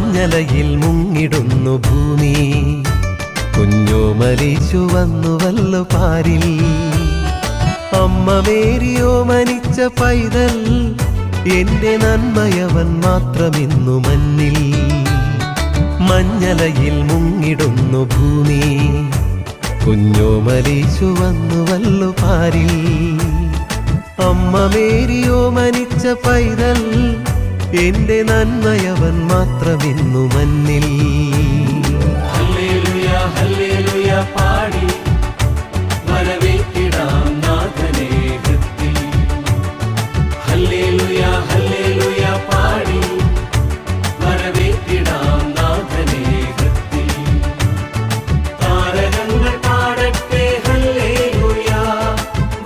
മഞ്ഞലയിൽ മുങ്ങിടുന്നു ഭൂമി, കുഞ്ഞോമലിച്ചു വന്നുവല്ലോ പാരിൽ. അമ്മ മേരിയോ മനിച്ച പൈതൽ, എന്റെ നന്മയവൻ മാത്രമിന്നു മഞ്ഞിൽ. മഞ്ഞലയിൽ മുങ്ങിടുന്നു ഭൂമി, കുഞ്ഞോമലിച്ചു വന്നുവല്ലോ പാരിൽ. അമ്മ മേരിയോ മനിച്ച പൈതൽ, എന്റെ നന്മയവൻ മാത്രമിന്നു മഞ്ഞിൽ. ഹല്ലേലൂയ ഹല്ലേലൂയ പാടി വരവേറ്റിടാം നാഥനെ ഹൃത്തിൽ. ഹല്ലേലൂയ ഹല്ലേലൂയ പാടി വരവേറ്റിടാം നാഥനെ ഹൃത്തിൽ. താരകങ്ങൾ പാടട്ടെ ഹല്ലേലൂയ,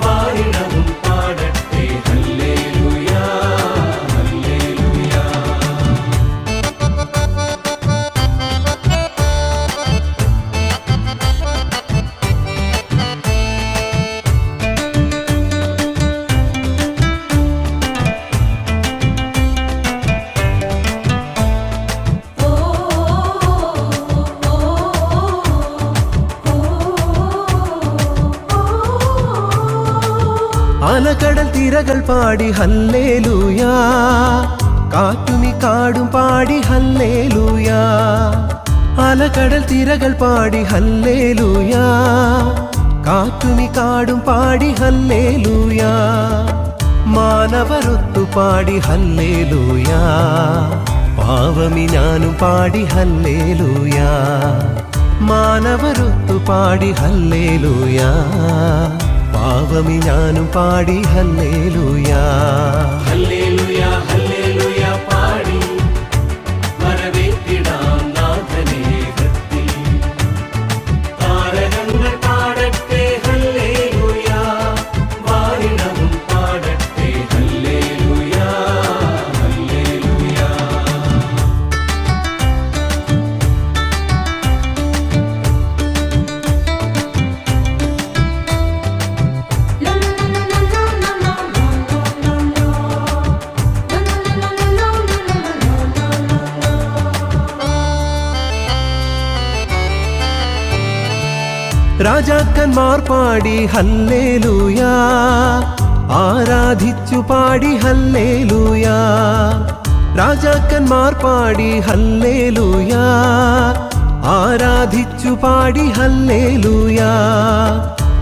വാരിടവും പാടട്ടെ ഹല്ലേലൂയ ഹല്ലേലൂയ. അലകടൽ തിരകൾ പാടി ഹല്ലേലൂയാ, കാറ്റുമി കാടും പാടി ഹല്ലേലൂയാ. അലകടൽ തിരകൾ പാടി ഹല്ലേലൂയാ, കാറ്റുമി കാടും പാടി ഹല്ലേലൂയാ. മാനവരൊത്തു പാടി ഹല്ലേലൂയാ, പാവമി ഞാനും പാടി ഹല്ലേലൂയാ. മാനവരൊത്തു പാടി ഹല്ലേലൂയാ, പാവമി ഞാനും പാടി ഹല്ലേലൂയാ. ഹല്ലേലൂയ ഹല്ലേലൂയ പാടി വരവേറ്റിടാം നാഥനെ ഹൃത്തിൽ. താരകങ്ങൾ പാടട്ടെ ഹല്ലേലൂയ, വാരിടവും പാടട്ടെ ഹല്ലേലൂയ ഹല്ലേലൂയ. രാജാക്കന്മാർ പാടി ഹല്ലേലൂയാ, ആരാധിച്ചു പാടി ഹല്ലേലൂയാ. രാജാക്കന്മാർ പാടി ഹല്ലേലൂയാ, ആരാധിച്ചു പാടി ഹല്ലേലൂയാ.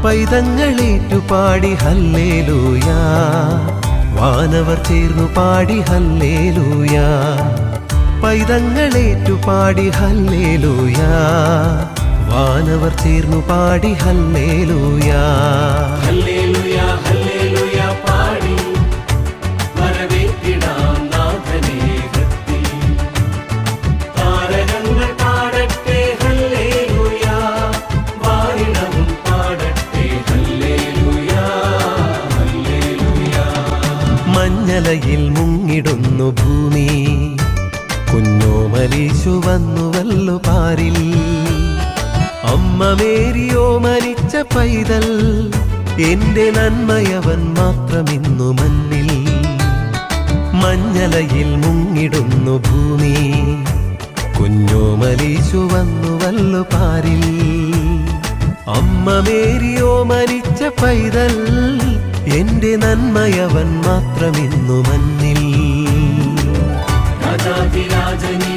പൈതങ്ങളേറ്റു പാടി ഹല്ലേലൂയാ, വാനവർ ചേർന്നു പാടി ഹല്ലേലൂയാ. പൈതങ്ങളേറ്റു പാടി ഹല്ലേലൂയാ, വാനവർ ചേർന്നു പാടി ഹല്ലേലൂയാ. ഹല്ലേലൂയ ഹല്ലേലൂയ പാടി വരവേറ്റിടാം നാഥനെ ഹൃത്തിൽ. താരകങ്ങൾ പാടട്ടെ ഹല്ലേലൂയ, വാരിടവും പാടട്ടെ ഹല്ലേലൂയ ഹല്ലേലൂയ. മഞ്ഞലയിൽ മുങ്ങിടുന്നു ഭൂമി, കുഞ്ഞോമലിച്ചു വന്നുവല്ലോ പാരിൽ. അമ്മ മേരിയോ മരിച്ച പൈതൽ, എന്റെ നന്മയവൻ മാത്രമിന്നു മഞ്ഞിൽ. മഞ്ഞലയിൽ മുങ്ങിടുന്നു ഭൂമി, കുഞ്ഞോമലിച്ചു വന്നുവല്ലോ പാരിൽ. അമ്മ മേരിയോ മരിച്ച പൈതൽ, എന്റെ നന്മയവൻ മാത്രമിന്നു മഞ്ഞിൽ. രാജാതിരാജനീ